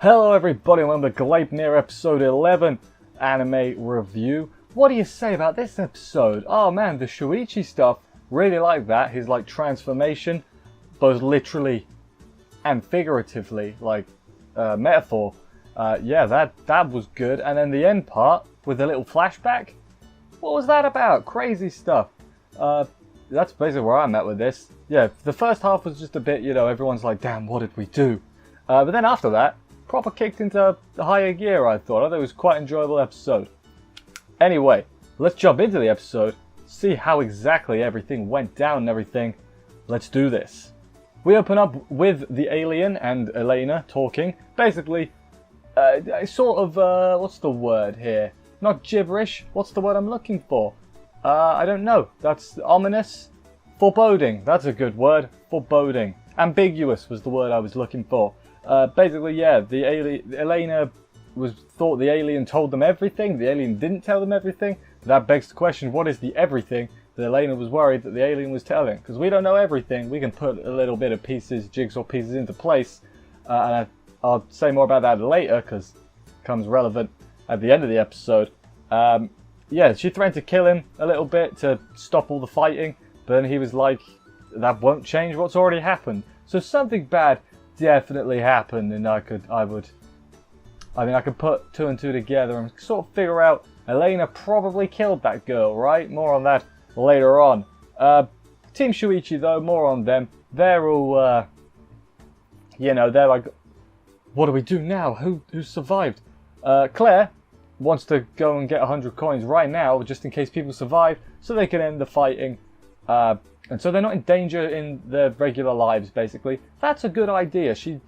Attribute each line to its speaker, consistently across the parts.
Speaker 1: Hello everybody, welcome to Gleipnir episode 11 anime review. What do you say about this episode? Oh man, the Shuichi stuff, really like that. His like transformation, both literally and figuratively, like metaphor. Yeah, that was good. And then the end part with the little flashback. What was that about? Crazy stuff. That's basically where I'm at with this. Yeah, the first half was just a bit, everyone's like, damn, what did we do? But then after that, proper kicked into the higher gear, I thought. It was quite an enjoyable episode. Anyway, let's jump into the episode, see how exactly everything went down and everything. Let's do this. We open up with the alien and Elena talking. Basically, sort of, what's the word here? Not gibberish, what's the word I'm looking for? I don't know. That's ominous. Foreboding, that's a good word. Foreboding. Ambiguous was the word I was looking for. Basically, yeah, Elena thought the alien told them everything. The alien didn't tell them everything. That begs the question, what is the everything that Elena was worried that the alien was telling? Because we don't know everything. We can put a little bit of jigsaw pieces into place. And I'll say more about that later because it becomes relevant at the end of the episode. Yeah, she threatened to kill him a little bit to stop all the fighting. But then he was like, that won't change what's already happened. So something bad definitely happened, and I could put two and two together and sort of figure out Elena probably killed that girl, right? More on that later on. Team Shuichi though, more on them. They're all, they're like, what do we do now? Who survived? Claire wants to go and get 100 coins right now, just in case people survive, so they can end the fighting. And so they're not in danger in their regular lives, basically. That's a good idea. She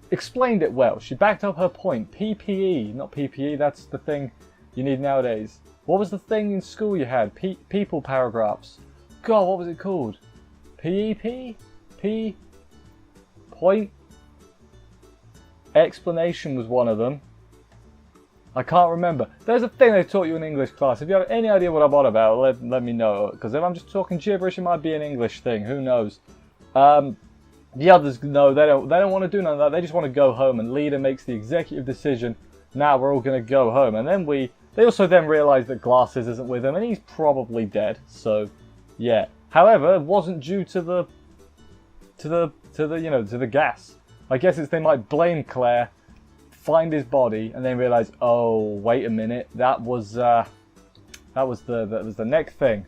Speaker 1: explained it well. She backed up her point. PPE, not PPE, that's the thing you need nowadays. What was the thing in school you had? People paragraphs. God, what was it called? PEP? P? Point? Explanation was one of them. I can't remember. There's a thing they taught you in English class. If you have any idea what I'm on about, let me know. Because if I'm just talking gibberish, it might be an English thing. Who knows? The others, no, they don't want to do none of that. They just want to go home. And leader makes the executive decision. Now we're all going to go home. And then they also then realize that Glasses isn't with him, and he's probably dead. So, yeah. However, it wasn't due to the gas. I guess they might blame Claire, find his body, and then realize, oh, wait a minute, that was the neck thing.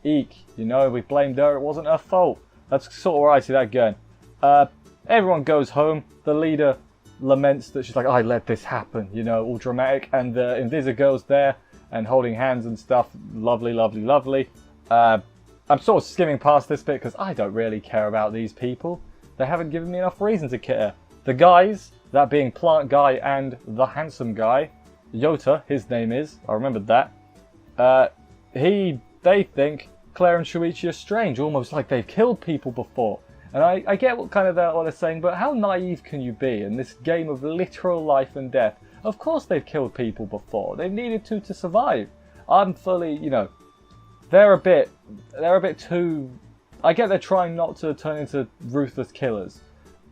Speaker 1: Eek, we blamed her, it wasn't her fault. That's sort of where I see that going. Everyone goes home. The leader laments that she's like, I let this happen, all dramatic. And the Invisa girl's there and holding hands and stuff. Lovely, lovely, lovely. I'm sort of skimming past this bit because I don't really care about these people. They haven't given me enough reason to care. The guys, that being Plant Guy and the handsome guy, Yota, his name is, I remembered that. They think Claire and Shuichi are strange, almost like they've killed people before. And I get what they're saying, but how naive can you be in this game of literal life and death? Of course they've killed people before. They've needed to survive. I'm fully, they're a bit too. I get they're trying not to turn into ruthless killers.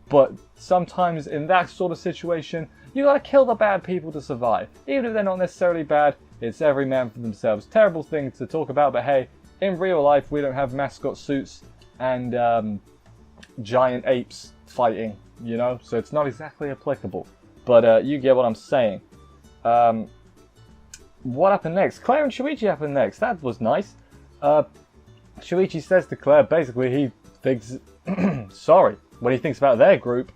Speaker 1: But sometimes in that sort of situation, you gotta kill the bad people to survive. Even if they're not necessarily bad, it's every man for themselves. Terrible thing to talk about, but hey, in real life we don't have mascot suits and giant apes fighting, so it's not exactly applicable. But you get what I'm saying. What happened next? Claire and Shuichi happened next. That was nice. Shuichi says to Claire, basically he thinks, when he thinks about their group,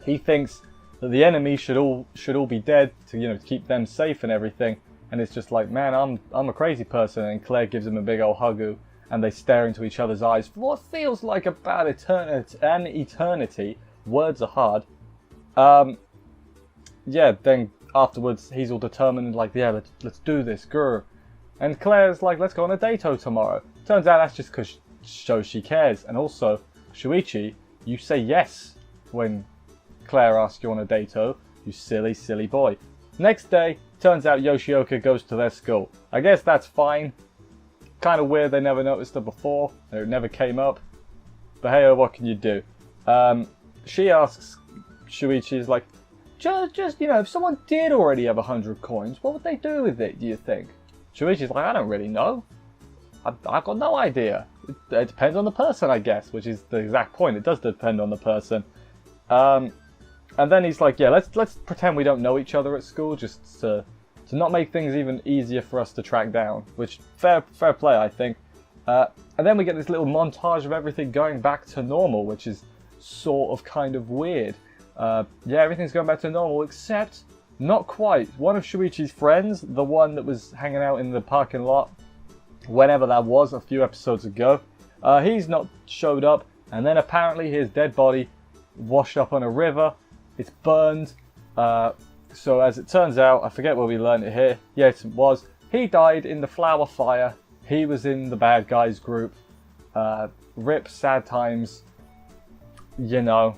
Speaker 1: he thinks that the enemy should all be dead to keep them safe and everything. And it's just like, man, I'm a crazy person. And Claire gives him a big old huggu, and they stare into each other's eyes for what feels like about an eternity. Words are hard. Yeah. Then afterwards, he's all determined and like, yeah, let's do this, grr. And Claire's like, let's go on a dato tomorrow. Turns out that's just because shows she cares. And also, Shuichi, you say yes when Claire asks you on a dato, you silly, silly boy. Next day, turns out Yoshioka goes to their school. I guess that's fine. Kind of weird they never noticed her before, or it never came up. But hey, what can you do? she asks Shuichi's like, just, you know, if someone did already have 100 coins, what would they do with it, do you think? Shuichi's like, I don't really know. I've got no idea. It depends on the person, I guess, which is the exact point. It does depend on the person. And then he's like, yeah, let's pretend we don't know each other at school, just to not make things even easier for us to track down. Which, fair play, I think. And then we get this little montage of everything going back to normal, which is sort of kind of weird. Yeah, everything's going back to normal, except not quite. One of Shuichi's friends, the one that was hanging out in the parking lot, whenever that was, a few episodes ago, he's not showed up, and then apparently his dead body washed up on a river. It's burned. So as it turns out, I forget where we learned it here. Yes, it was. He died in the flower fire. He was in the bad guys group. Rip, sad times. You know,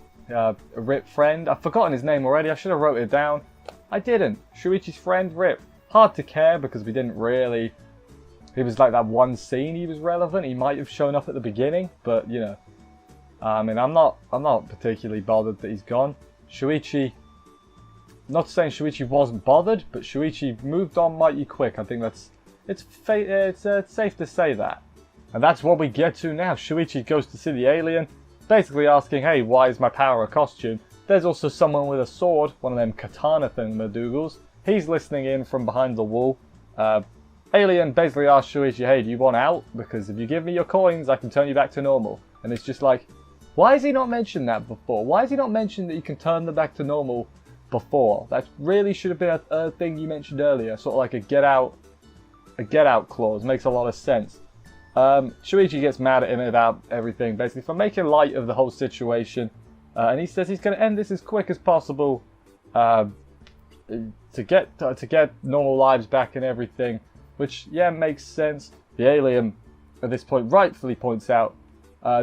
Speaker 1: Rip friend. I've forgotten his name already. I should have wrote it down. I didn't. Shuichi's friend, Rip. Hard to care because we didn't really... He was like that one scene he was relevant. He might have shown up at the beginning, but you know. I mean, I'm not particularly bothered that he's gone. Shuichi, not saying Shuichi wasn't bothered, but Shuichi moved on mighty quick. I think it's safe to say that. And that's what we get to now. Shuichi goes to see the alien, basically asking, hey, why is my power a costume? There's also someone with a sword, one of them katana thingamadoogles. He's listening in from behind the wall. Alien basically asks Shuichi, hey, do you want out? Because if you give me your coins, I can turn you back to normal. And it's just like, why has he not mentioned that before? Why has he not mentioned that you can turn them back to normal before? That really should have been a thing you mentioned earlier. Sort of like a get out clause. Makes a lot of sense. Shuichi gets mad at him about everything, basically for making light of the whole situation. And he says he's going to end this as quick as possible to get normal lives back and everything. Which, yeah, makes sense. The alien, at this point, rightfully points out,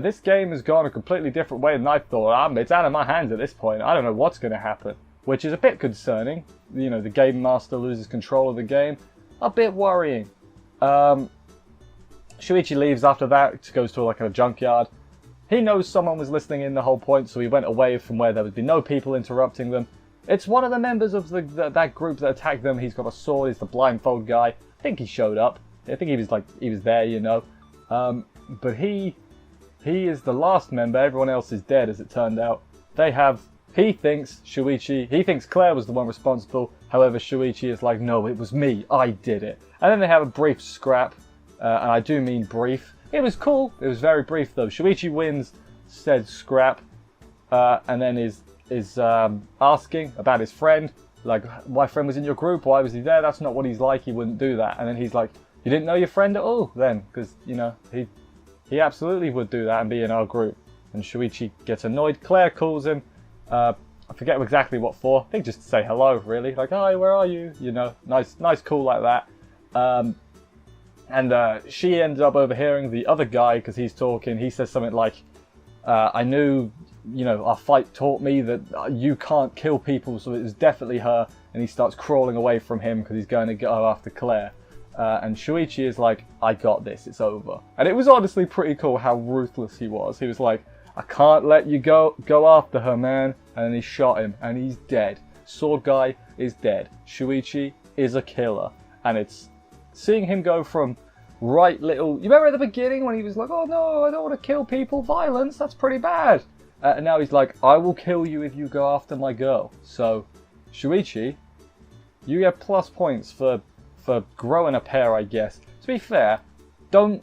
Speaker 1: this game has gone a completely different way than I thought. It's out of my hands at this point. I don't know what's going to happen. Which is a bit concerning. You know, the game master loses control of the game. A bit worrying. Shuichi leaves after that, goes to like a junkyard. He knows someone was listening in the whole point, so he went away from where there would be no people interrupting them. It's one of the members of that group that attacked them. He's got a sword. He's the blindfold guy. I think he showed up. I think he was there, you know. But he is the last member. Everyone else is dead, as it turned out. He thinks Claire was the one responsible. However, Shuichi is like, no, it was me. I did it. And then they have a brief scrap. And I do mean brief. It was cool. It was very brief, though. Shuichi wins said scrap. And then is asking about his friend. Like, my friend was in your group, why was he there? That's not what he's like, he wouldn't do that. And then he's like, you didn't know your friend at all then? Because, you know, he absolutely would do that and be in our group. And Shuichi gets annoyed. Claire calls him. I forget exactly what for. I think just to say hello, really. Like, hi, where are you? You know, nice call like that. And she ended up overhearing the other guy because he's talking. He says something like, I knew... You know, our fight taught me that you can't kill people, so it was definitely her. And he starts crawling away from him because he's going to go after Claire. And Shuichi is like, I got this, it's over. And it was honestly pretty cool how ruthless he was. He was like, I can't let you go after her, man. And then he shot him, and he's dead. Sword guy is dead. Shuichi is a killer. And it's seeing him go from right little... You remember at the beginning when he was like, oh no, I don't want to kill people, violence, that's pretty bad. And now he's like, I will kill you if you go after my girl. So, Shuichi, you get plus points for growing a pair, I guess. To be fair, don't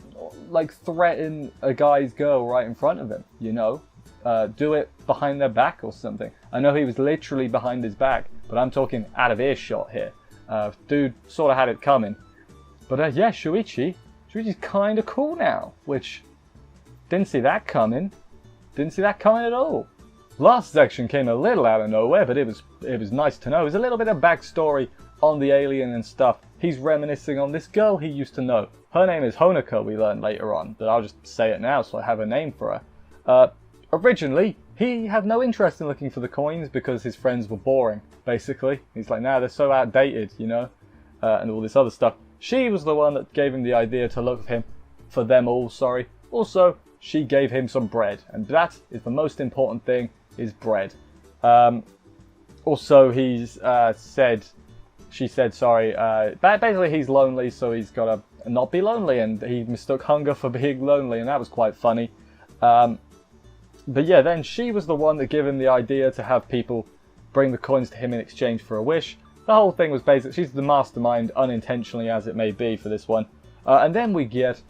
Speaker 1: like threaten a guy's girl right in front of him, you know? Do it behind their back or something. I know he was literally behind his back, but I'm talking out of earshot here. Dude sort of had it coming. But yeah, Shuichi's kind of cool now, which didn't see that coming. Didn't see that coming at all. Last section came a little out of nowhere, but it was nice to know. It was a little bit of backstory on the alien and stuff. He's reminiscing on this girl he used to know. Her name is Honoka, we learn later on, but I'll just say it now so I have a name for her. Originally, he had no interest in looking for the coins because his friends were boring, basically. He's like, nah, they're so outdated, you know, and all this other stuff. She was the one that gave him the idea to look for them all, sorry. Also, she gave him some bread, and that is the most important thing. is bread. Also, he's she said, sorry, basically he's lonely, so he's got to not be lonely, and he mistook hunger for being lonely, and that was quite funny. But yeah, then she was the one that gave him the idea to have people bring the coins to him in exchange for a wish. The whole thing was basically, she's the mastermind, unintentionally as it may be for this one. And then we get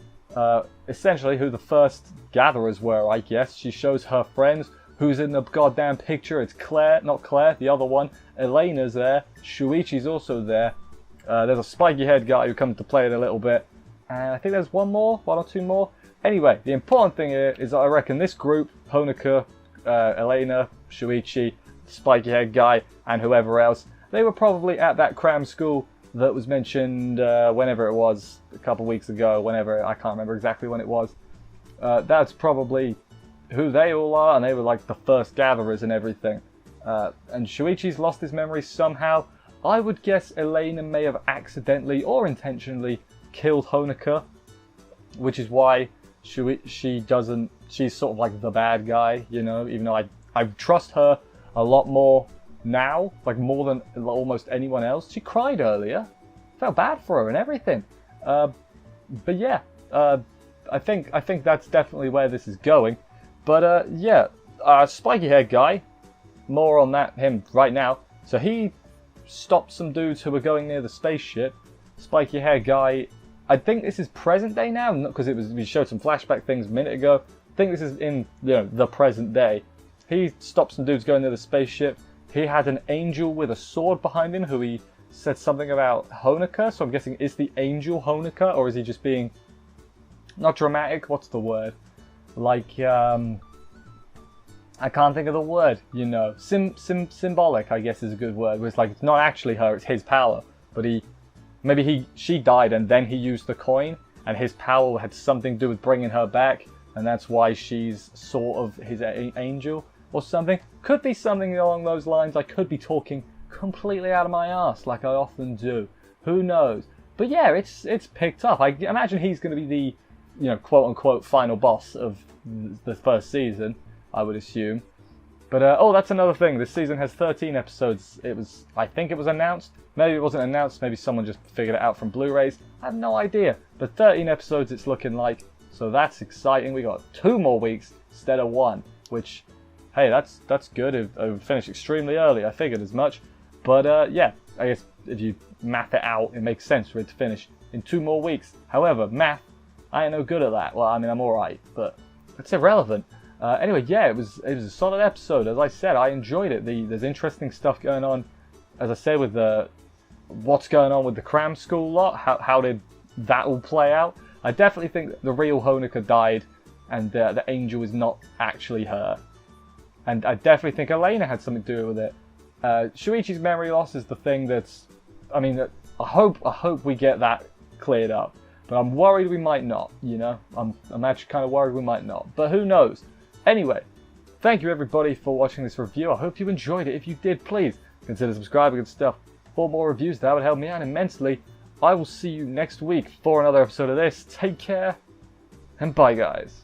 Speaker 1: essentially who the first gatherers were, I guess. She shows her friends. Who's in the goddamn picture? It's Claire, not Claire, the other one. Elena's there. Shuichi's also there. There's a spiky-haired guy who comes to play it a little bit. And I think there's one or two more. Anyway, the important thing here is that I reckon this group, Honoka, Elena, Shuichi, spiky-haired guy, and whoever else, they were probably at that cram school that was mentioned whenever it was, a couple weeks ago, whenever, I can't remember exactly when it was. That's probably who they all are, and they were like the first gatherers and everything. And Shuichi's lost his memory somehow. I would guess Elena may have accidentally or intentionally killed Honoka, which is why she's sort of like the bad guy, you know, even though I trust her a lot more now, like more than almost anyone else. She cried earlier. Felt bad for her and everything. But yeah, I think that's definitely where this is going. But yeah, spiky-haired guy, more on him right now. So he stopped some dudes who were going near the spaceship. Spiky-haired guy, I think this is present day now, because we showed some flashback things a minute ago. I think this is in the present day. He stopped some dudes going near the spaceship. He had an angel with a sword behind him who he said something about Honoka. So I'm guessing, is the angel Honoka, or is he just being not dramatic? What's the word? Like I can't think of the word. You know, symbolic, I guess, is a good word. Where it's like it's not actually her; it's his power. But she died, and then he used the coin, and his power had something to do with bringing her back, and that's why she's sort of his angel or something. Could be something along those lines. I could be talking completely out of my ass, like I often do. Who knows? But yeah, it's picked up. I imagine he's going to be the, quote unquote final boss of the first season, I would assume. But oh, that's another thing. This season has 13 episodes. I think it was announced. Maybe it wasn't announced. Maybe someone just figured it out from Blu-rays. I have no idea. But 13 episodes it's looking like. So that's exciting. We got 2 more weeks instead of 1, which, hey, that's good. It finished extremely early. I figured as much. But yeah, I guess if you math it out, it makes sense for it to finish in 2 more weeks. However, math, I ain't no good at that. Well, I mean, I'm alright, but it's irrelevant. Anyway, yeah, it was a solid episode. As I said, I enjoyed it. There's interesting stuff going on. As I say, with what's going on with the cram school lot, how did that all play out? I definitely think that the real Honoka died, and the angel is not actually her. And I definitely think Elena had something to do with it. Shuichi's memory loss is the thing that's, I mean, I hope we get that cleared up. But I'm worried we might not, you know? I'm actually kind of worried we might not. But who knows? Anyway, thank you everybody for watching this review. I hope you enjoyed it. If you did, please consider subscribing and stuff. For more reviews, that would help me out immensely. I will see you next week for another episode of this. Take care, and bye guys.